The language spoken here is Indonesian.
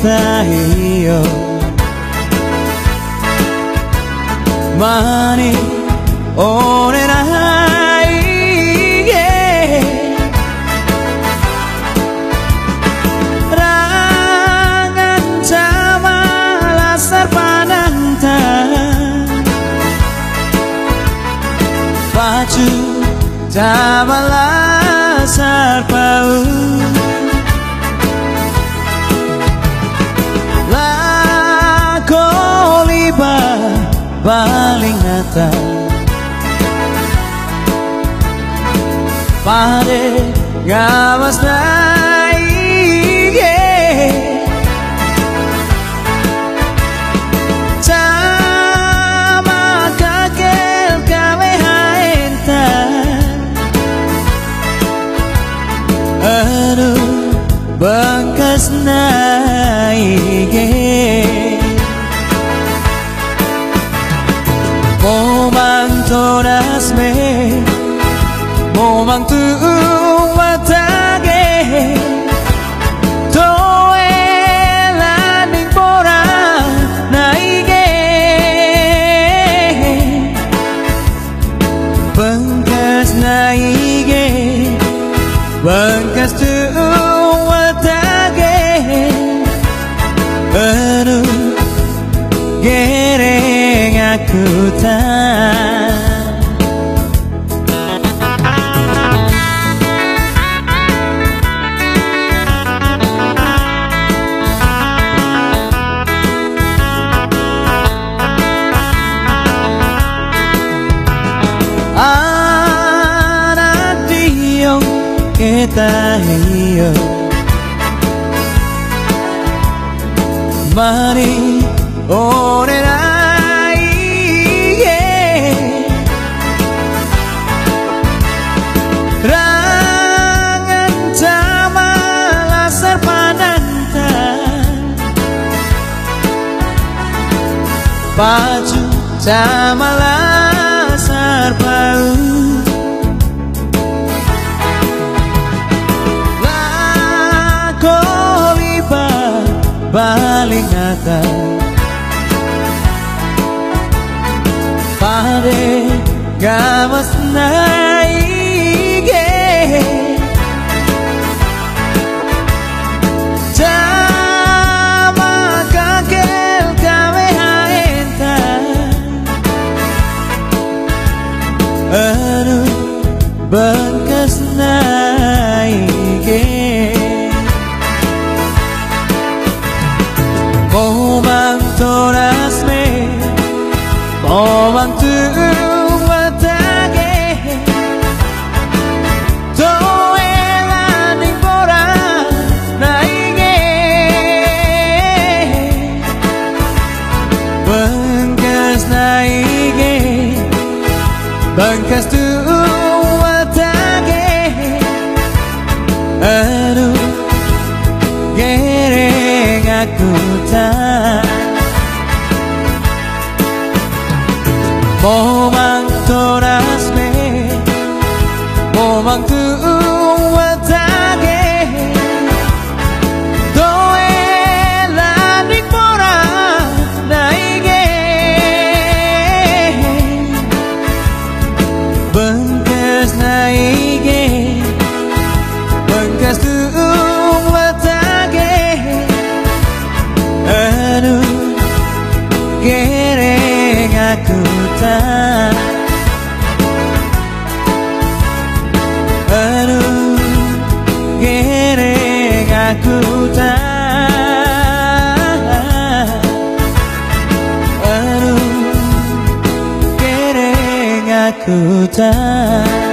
kita iyo 많이 오래 나이게 rangan jamalah serpanantan baju jamalah serpau baling nata pare gawas naige sama kakel kawe haenta aduh bekas naige Momang tonas me Momang tuwatage Toe landing pora naige Bengkas naige Bengkas tuwatage Aduh gereng aku tak ada dia kita hiyo mari ore baju jamalah serpau lakoliba baling nata pare gawas naige aduh bekas naige Momang toras me Momang tuwatage Toe landing pora naige bekas naige Bangkas tuwatage aduh gereng aku tak Momang toras me Momang tuwatage Toe landing pora naige Bengkas naige Bengkas tuwatage aduh gereng aku tak aduh gereng aku tak aduh gereng aku tak